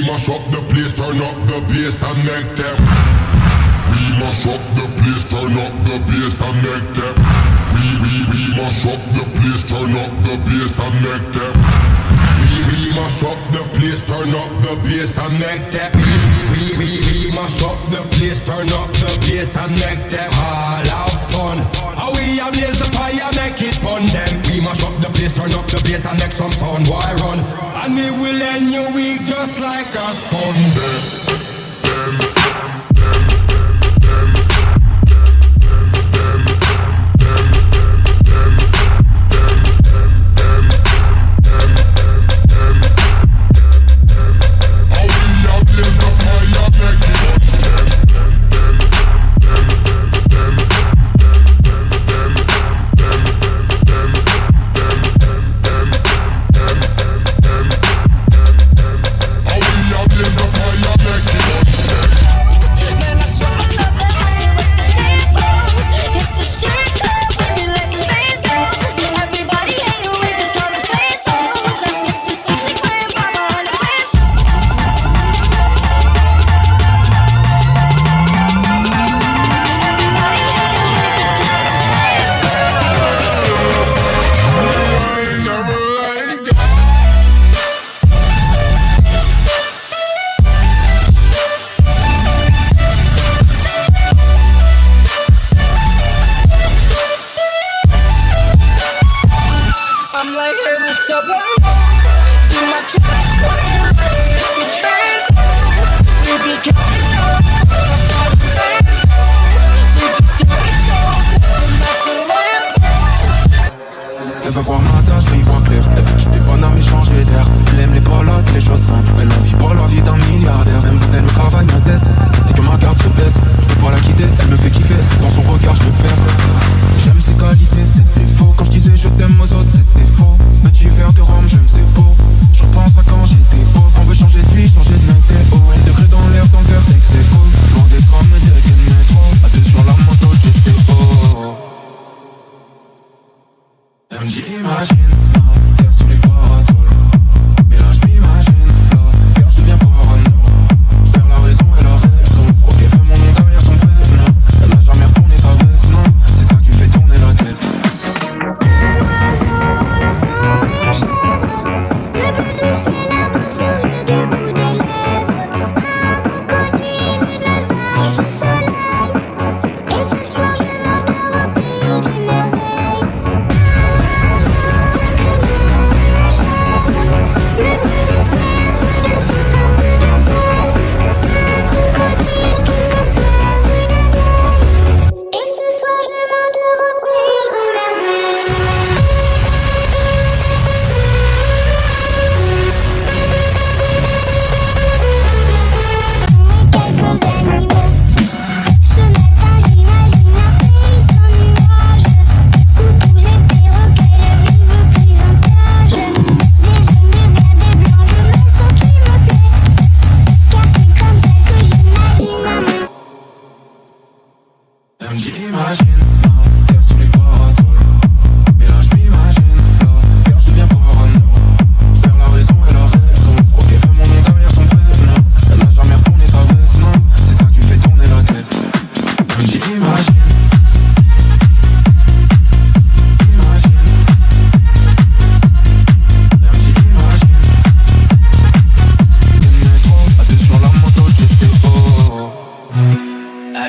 mash up the place, turn up the bass and make them. We mash up the place, turn up the bass and make them. We mash up the place, turn up the bass and make them. We mash up the place, turn up the bass and make them. We mash up the place, turn up the bass and make them all have fun. How we ablaze the fire, make it fun them. We mash up the place, turn up the bass and make some sound, boy run. And we will end your week just like a Sunday. Elle veut voir ma tâche, mais y voir clair. Elle veut quitter Paname et changer d'air. Elle aime les palottes, les choses simples. Elle a vie pas la vie d'un milliardaire. Même quand elle au travail me teste et que ma garde se baisse, je peux pas la quitter, elle me fait kiffer. Dans son regard je me perds. J'aime ses qualités, ses défauts. Quand je disais je t'aime aux autres, c'était faux. Petit verre de rhum, j'aime ses beaux. Je repense à quand j'étais pauvre. On veut changer de vie, changer de météo. Elle degré dans l'air, dans le verre, c'est cool. Loin des trams et des gaines métro. À deux sur la moto, GTO. Elle me dit imagine, terre sous les parasols. Mais là je m'imagine, car je deviens parano. Je perds la raison et la raison. Ok, veut mon nom derrière son venin. Elle a jamais retourné sa veste, non. C'est ça qui me fait tourner la tête. Le bout du ciel, la bout sur le debout des lèvres. Un crocodile, une nage sous soleil. Et ce soir je m'endors au pays des merveilles.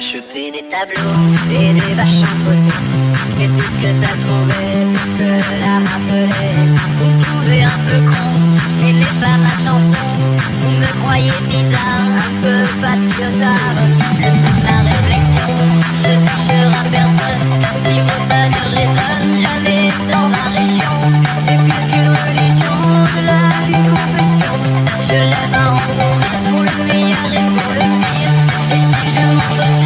Acheter des tableaux et des vaches en photo, c'est tout ce que t'as trouvé pour te la rappeler. Vous me trouvez un peu con, n'aimez pas ma chanson, vous me croyez bizarre, un peu patriotard. Le temps de la réflexion ne touchera personne, si vos pas ne résonnent jamais dans ma région. C'est plus qu'une religion, au-delà d'une confession. Je lève un rang pour le meilleur et pour le pire. Et si je m'en veux,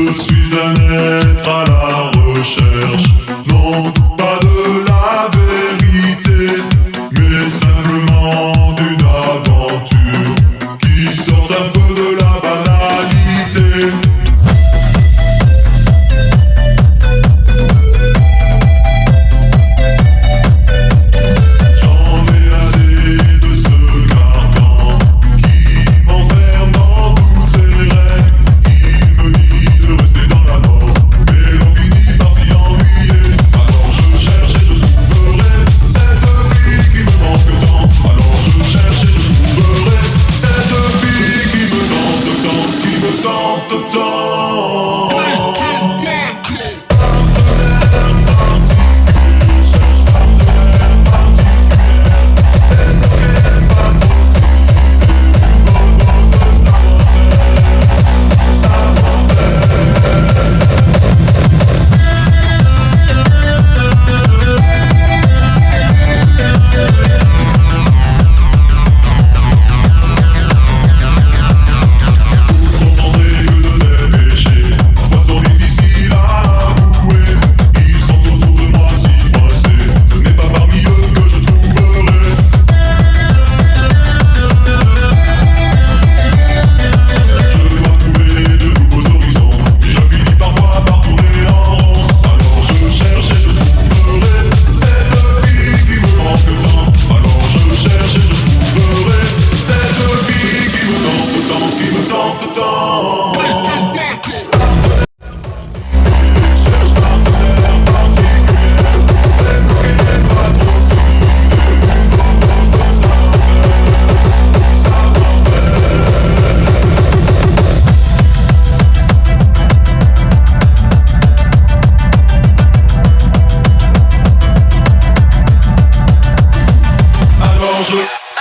Je suis un être à la recherche, non pas de la vérité, mais simplement d'une aventure qui sort un peu de la banalité. J'en ai assez de ce carcan qui m'enferme dans toutes ses règles. Il me dit de rester dans la mort, mais on finit par s'y ennuyer. Alors je cherche et je trouverai cette fille qui me manque tant. Alors je cherche et je trouverai cette fille qui me tente tant, qui me tente tant.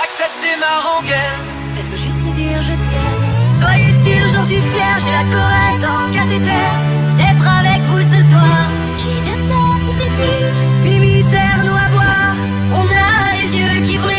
Acceptez ma rengaine, elle veut juste dire je t'aime. Soyez sûr, j'en suis fier, j'ai la Corrèze en cathéter. D'être avec vous ce soir, j'ai le cœur qui pétille. Mimi, serre-nous à boire, on a les yeux qui brillent.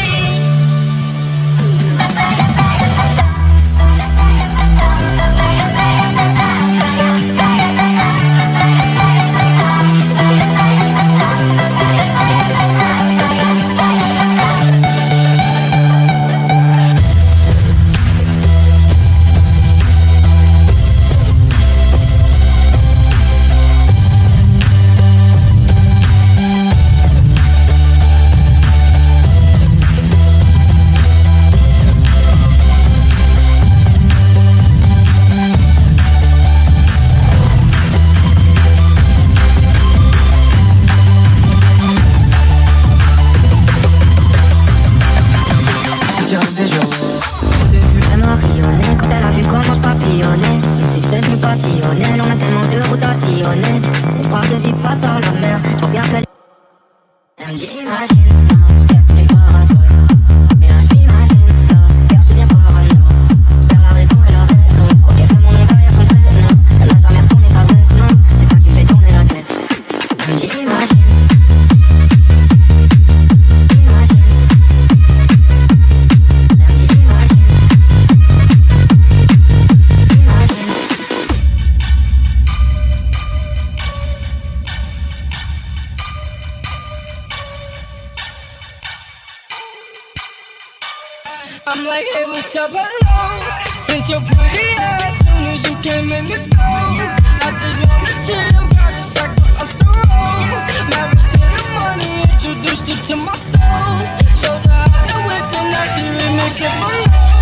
I'm like, hey, what's up, hello? Since your pretty ass, soon as you came in the door, I just wanna chill, got a sack for us to roll. Married to the money, introduced her to my stove. Showed her how to whip and now she remix it for love.